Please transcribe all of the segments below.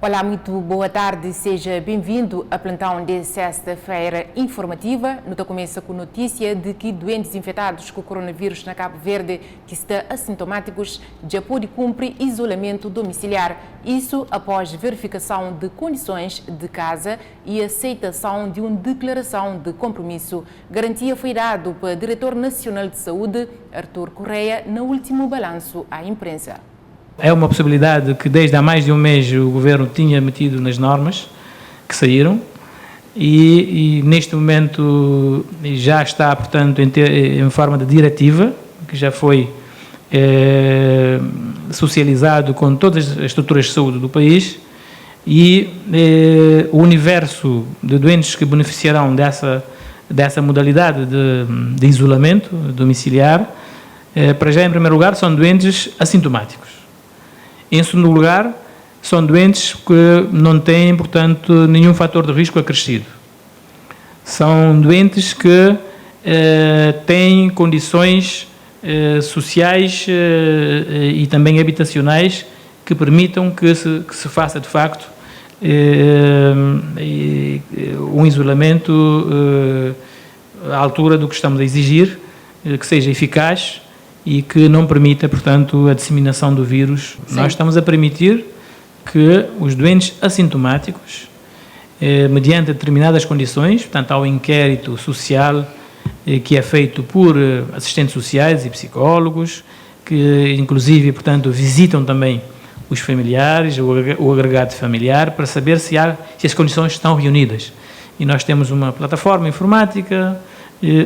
Olá, muito boa tarde, seja bem-vindo a plantão de sexta-feira informativa. No começa com notícia de que doentes infectados com coronavírus na Cabo Verde que estão assintomáticos já podem cumprir isolamento domiciliar. Isso após verificação de condições de casa e aceitação de uma declaração de compromisso. Garantia foi dado pelo Diretor Nacional de Saúde, Artur Correia, no último balanço à imprensa. É uma possibilidade que desde há mais de um mês o Governo tinha metido nas normas que saíram neste momento já está, portanto, em forma de diretiva, que já foi socializado com todas as estruturas de saúde do país e o universo de doentes que beneficiarão dessa modalidade de isolamento domiciliar, para já, em primeiro lugar, são doentes assintomáticos. Em segundo lugar, são doentes que não têm, portanto, nenhum fator de risco acrescido. São doentes que têm condições sociais e também habitacionais que permitam que se faça, de facto, um isolamento à altura do que estamos a exigir, que seja eficaz e que não permita, portanto, a disseminação do vírus. Sim. Nós estamos a permitir que os doentes assintomáticos, mediante determinadas condições, portanto, há um inquérito social que é feito por assistentes sociais e psicólogos, que inclusive, portanto, visitam também os familiares, o agregado familiar, para saber se as condições estão reunidas. E nós temos uma plataforma informática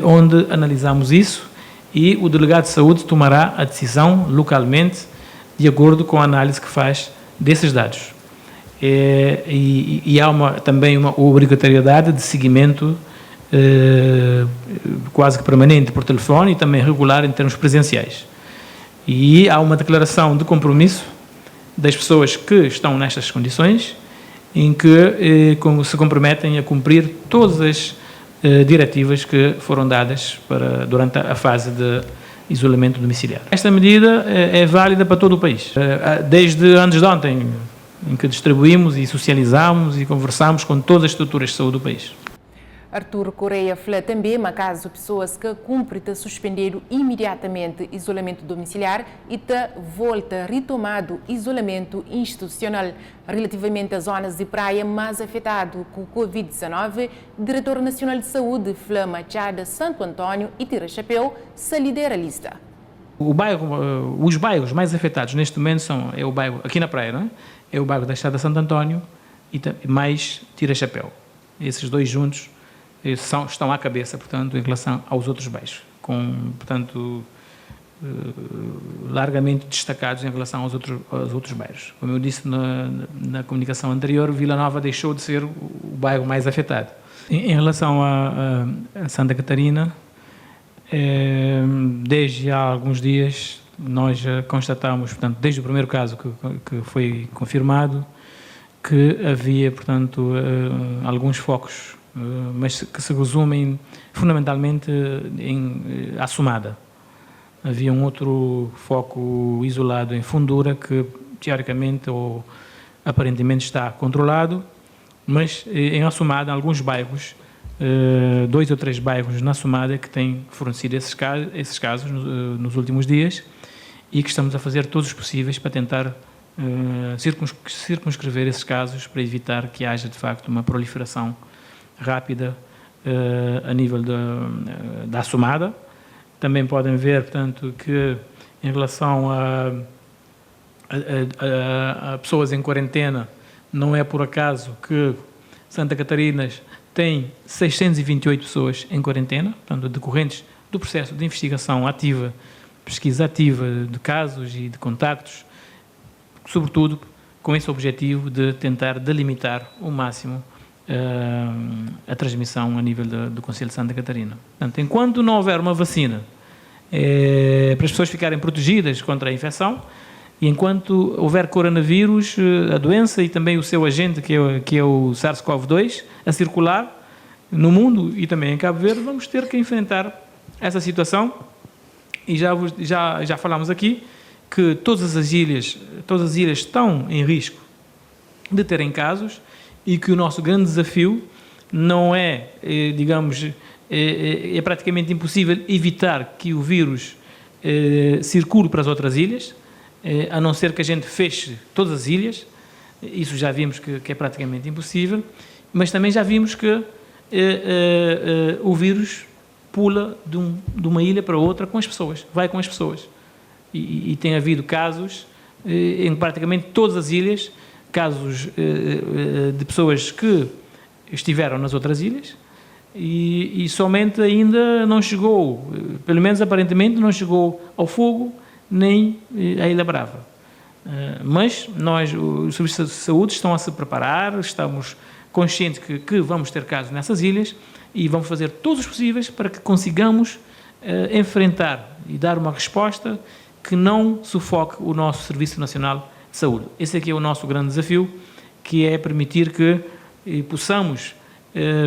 onde analisamos isso, e o delegado de saúde tomará a decisão localmente, de acordo com a análise que faz desses dados. E há também uma obrigatoriedade de seguimento quase que permanente por telefone e também regular em termos presenciais. E há uma declaração de compromisso das pessoas que estão nestas condições, em que se comprometem a cumprir todas as diretivas que foram dadas durante a fase de isolamento domiciliar. Esta medida é válida para todo o país. Desde antes de ontem, em que distribuímos e socializamos e conversamos com todas as estruturas de saúde do país. Artur Correia falou também, mas caso pessoas que cumprem suspender imediatamente isolamento domiciliar e volta retomado isolamento institucional. Relativamente às zonas de praia mais afetadas com o Covid-19, o Diretor Nacional de Saúde, Flá Machada, Santo Antônio e Tira Chapéu, se lidera a lista. Os bairros mais afetados neste momento é o bairro, aqui na praia, não é? É o bairro da Estrada Santo Antônio e mais Tira Chapéu. Esses dois juntos estão à cabeça, portanto, em relação aos outros bairros, portanto, largamente destacados em relação aos outros bairros. Como eu disse na comunicação anterior, Vila Nova deixou de ser o bairro mais afetado. Em relação a Santa Catarina, desde há alguns dias, nós já constatamos, portanto, desde o primeiro caso que foi confirmado, que havia, portanto, alguns focos, mas que se resumem fundamentalmente em Assumada. Havia um outro foco isolado em Fundura que, teoricamente ou aparentemente, está controlado, mas em Assumada, alguns bairros, 2 ou 3 bairros na Assumada que têm fornecido esses casos nos últimos dias e que estamos a fazer todos os possíveis para tentar circunscrever esses casos para evitar que haja, de facto, uma proliferação rápida a nível da Assumada. Também podem ver, portanto, que em relação a pessoas em quarentena, não é por acaso que Santa Catarina tem 628 pessoas em quarentena, portanto, decorrentes do processo de investigação ativa, pesquisa ativa de casos e de contactos, sobretudo com esse objetivo de tentar delimitar o máximo a transmissão a nível do Concelho de Santa Catarina. Portanto, enquanto não houver uma vacina para as pessoas ficarem protegidas contra a infecção, e enquanto houver coronavírus, a doença e também o seu agente, que é o SARS-CoV-2, a circular no mundo e também em Cabo Verde, vamos ter que enfrentar essa situação. E já falámos aqui que todas as ilhas estão em risco de terem casos e que o nosso grande desafio não é, digamos, é praticamente impossível evitar que o vírus circule para as outras ilhas, a não ser que a gente feche todas as ilhas. Isso já vimos que é praticamente impossível, mas também já vimos que o vírus pula de uma ilha para outra com as pessoas, vai com as pessoas. E tem havido casos em praticamente todas as ilhas, casos de pessoas que estiveram nas outras ilhas e somente ainda não chegou, pelo menos aparentemente, não chegou ao Fogo nem à Ilha Brava. Mas nós, os serviços de saúde, estão a se preparar, estamos conscientes que vamos ter casos nessas ilhas e vamos fazer todos os possíveis para que consigamos enfrentar e dar uma resposta que não sufoque o nosso Serviço Nacional de Saúde. Esse aqui é o nosso grande desafio, que é permitir que possamos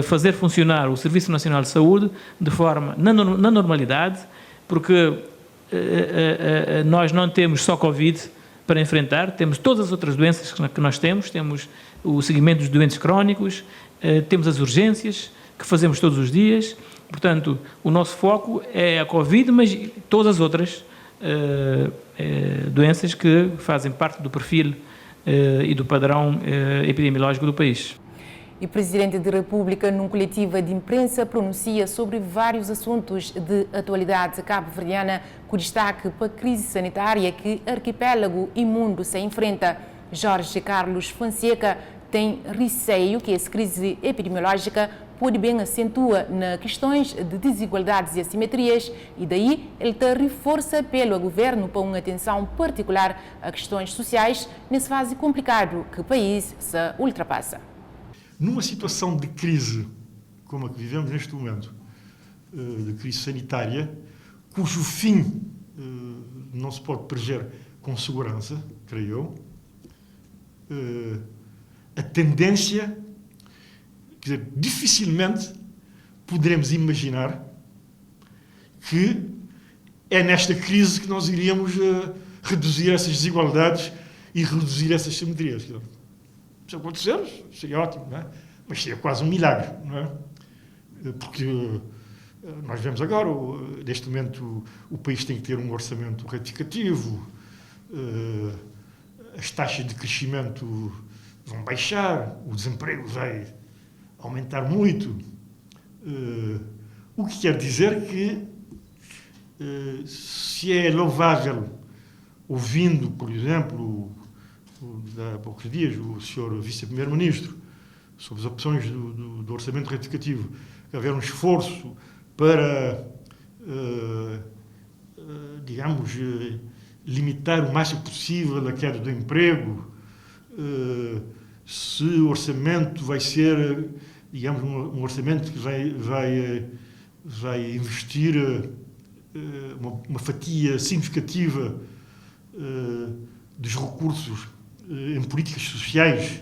fazer funcionar o Serviço Nacional de Saúde de forma na normalidade, porque nós não temos só Covid para enfrentar, temos todas as outras doenças que nós temos o seguimento dos doentes crónicos, temos as urgências que fazemos todos os dias. Portanto, o nosso foco é a Covid, mas todas as outras doenças que fazem parte do perfil e do padrão epidemiológico do país. E o Presidente da República, num coletivo de imprensa, pronuncia sobre vários assuntos de atualidade cabo-verdiana, com destaque para a crise sanitária que arquipélago e mundo se enfrenta. Jorge Carlos Fonseca tem receio que essa crise epidemiológica pode bem acentuar nas questões de desigualdades e assimetrias, e daí ele reforça apelo ao governo para uma atenção particular a questões sociais nessa fase complicada que o país se ultrapassa. Numa situação de crise como a que vivemos neste momento, de crise sanitária, cujo fim não se pode prever com segurança, creio eu, a tendência, quer dizer, dificilmente poderemos imaginar que é nesta crise que nós iríamos reduzir essas desigualdades e reduzir essas simetrias. Se acontecer, seria ótimo, não é? Mas seria quase um milagre, não é? Porque nós vemos agora, neste momento, o país tem que ter um orçamento retificativo, as taxas de crescimento vão baixar, o desemprego vai aumentar muito, o que quer dizer que, se é louvável, ouvindo, por exemplo, há poucos dias, o Sr. Vice-Primeiro-Ministro, sobre as opções do orçamento retificativo, que haver um esforço para, digamos, limitar o máximo possível a queda do emprego, se o orçamento vai ser, digamos, um orçamento que vai investir uma fatia significativa dos recursos em políticas sociais,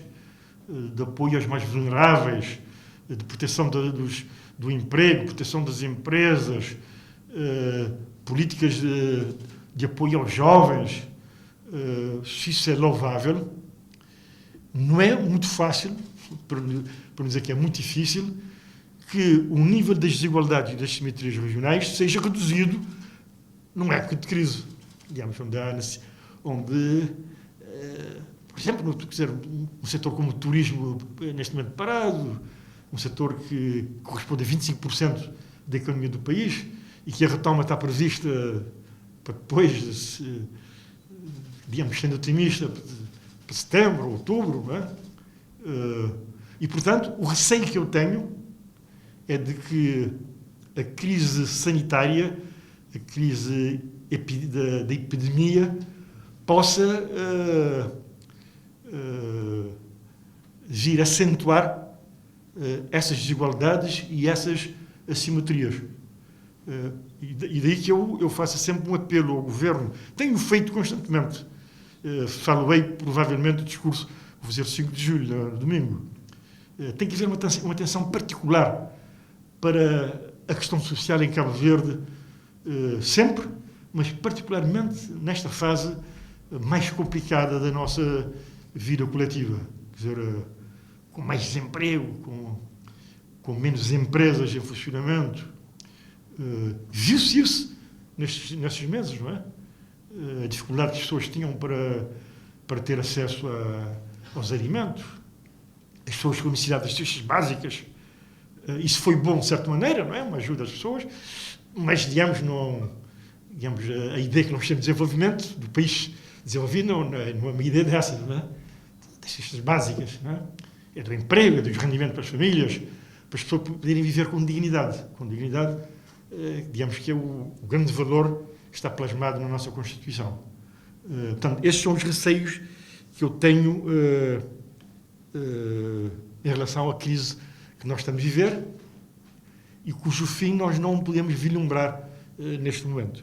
de apoio aos mais vulneráveis, de proteção do emprego, proteção das empresas, políticas de apoio aos jovens, se isso é louvável, não é muito fácil, para não dizer que é muito difícil, que o nível das desigualdades e das simetrias regionais seja reduzido numa época de crise, digamos, onde por exemplo, um setor como o turismo neste momento parado, um setor que corresponde a 25% da economia do país e que a retoma está prevista para depois, digamos, sendo otimista, para setembro, outubro, não é? E, portanto, o receio que eu tenho é de que a crise sanitária, a crise da epidemia, possa vir acentuar essas desigualdades e essas assimetrias. E daí que eu faço sempre um apelo ao Governo. Tenho feito constantemente. Falei, provavelmente, o discurso, vou fazer 5 de julho, no domingo. Tem que haver uma atenção particular para a questão social em Cabo Verde, sempre, mas particularmente nesta fase mais complicada da nossa vida coletiva. quer dizer, com mais desemprego, com menos empresas em funcionamento. Viu-se isso nestes meses, não é? A dificuldade que as pessoas tinham para ter acesso aos alimentos, as pessoas com necessidades de cestas básicas. Isso foi bom, de certa maneira, não é? Uma ajuda às pessoas, mas, digamos, a ideia que nós temos de desenvolvimento do país desenvolvido não é uma ideia dessa, não é? Das cestas básicas, não é? É do emprego, é do rendimento para as famílias, para as pessoas poderem viver com dignidade. Com dignidade, digamos que é o grande valor que está plasmado na nossa Constituição. Portanto, estes são os receios que eu tenho em relação à crise que nós estamos a viver e cujo fim nós não podemos vislumbrar neste momento.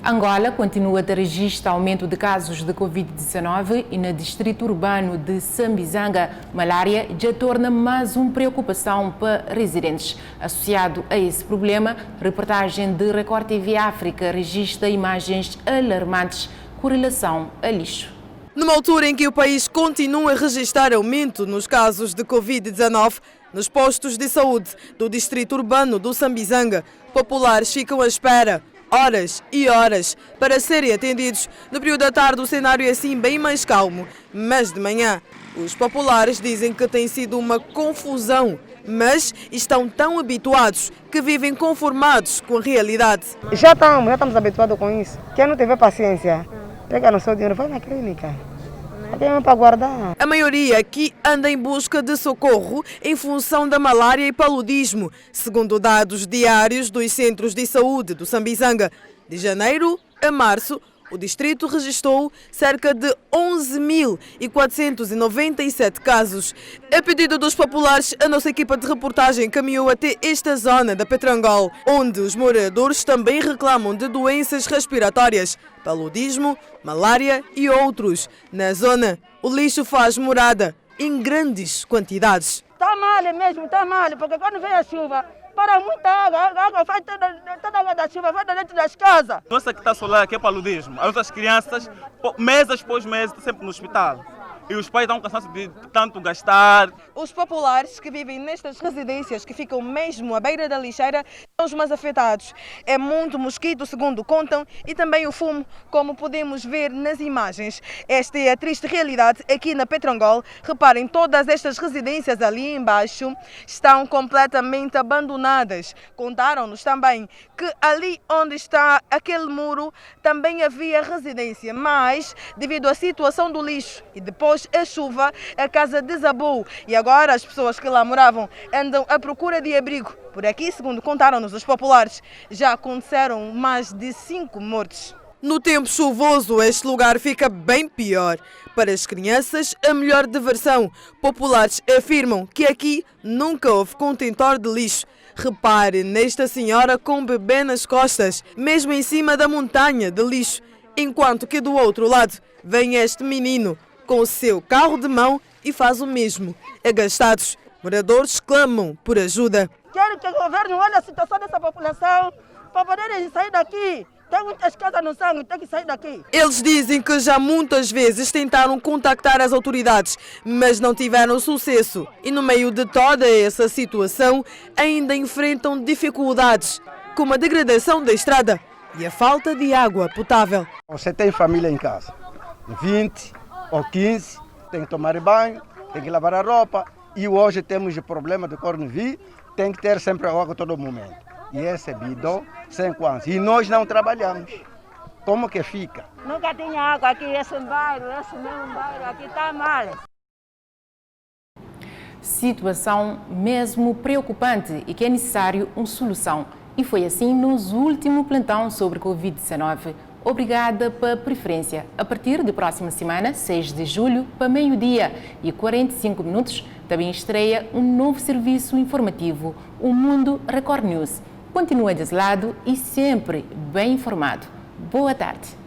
Angola continua a registrar aumento de casos de Covid-19 e no distrito urbano de Sambizanga, malária já torna mais uma preocupação para residentes. Associado a esse problema, reportagem de Record TV África registra imagens alarmantes com relação a lixo. Numa altura em que o país continua a registrar aumento nos casos de Covid-19, nos postos de saúde do distrito urbano do Sambizanga, populares ficam à espera horas e horas para serem atendidos. No período da tarde o cenário é assim bem mais calmo, mas de manhã os populares dizem que tem sido uma confusão, mas estão tão habituados que vivem conformados com a realidade. Já estamos habituados com isso. Quem não tiver paciência, pega no seu dinheiro, vai na clínica. Tem para guardar. A maioria aqui anda em busca de socorro em função da malária e paludismo, segundo dados diários dos centros de saúde do Sambizanga. De janeiro a março, o distrito registrou cerca de 11.497 casos. A pedido dos populares, a nossa equipa de reportagem caminhou até esta zona da Petrangol, onde os moradores também reclamam de doenças respiratórias, paludismo, malária e outros. Na zona, o lixo faz morada em grandes quantidades. Está mal mesmo, está mal, porque quando vem a chuva, para muita água, a água faz toda a água da chuva, vai dentro das casas. Nossa que está solar aqui é paludismo. As outras crianças, mês após mês, estão sempre no hospital. E os pais estão cansados de tanto gastar. Os populares que vivem nestas residências, que ficam mesmo à beira da lixeira, são os mais afetados. É muito mosquito, segundo contam, e também o fumo, como podemos ver nas imagens. Esta é a triste realidade aqui na Petrangol. Reparem, todas estas residências ali embaixo estão completamente abandonadas. Contaram-nos também que ali onde está aquele muro também havia residência, mas devido à situação do lixo e depois a chuva, a casa desabou e agora as pessoas que lá moravam andam à procura de abrigo. Por aqui, segundo contaram-nos os populares, já aconteceram mais de 5 mortes. No tempo chuvoso, este lugar fica bem pior. Para as crianças, a melhor diversão. Populares afirmam que aqui nunca houve contentor de lixo. Repare nesta senhora com bebê nas costas, mesmo em cima da montanha de lixo, enquanto que do outro lado vem este menino com o seu carro de mão e faz o mesmo. Agastados, moradores clamam por ajuda. Quero que o governo olhe a situação dessa população para poderem sair daqui. Tem muitas casas no sangue, tem que sair daqui. Eles dizem que já muitas vezes tentaram contactar as autoridades, mas não tiveram sucesso. E no meio de toda essa situação, ainda enfrentam dificuldades, como a degradação da estrada e a falta de água potável. Você tem família em casa, 20 ou 15, tem que tomar banho, tem que lavar a roupa. E hoje temos o problema do coronavírus, tem que ter sempre água a todo momento. E esse bidão, 5 anos. E nós não trabalhamos. Como que fica? Nunca tinha água aqui, esse mesmo bairro aqui está mal. Situação mesmo preocupante e que é necessário uma solução. E foi assim nos últimos plantão sobre Covid-19. Obrigada pela preferência. A partir da próxima semana, 6 de julho, para meio-dia e 45 minutos, também estreia um novo serviço informativo, o Mundo Record News. Continua desse lado e sempre bem informado. Boa tarde.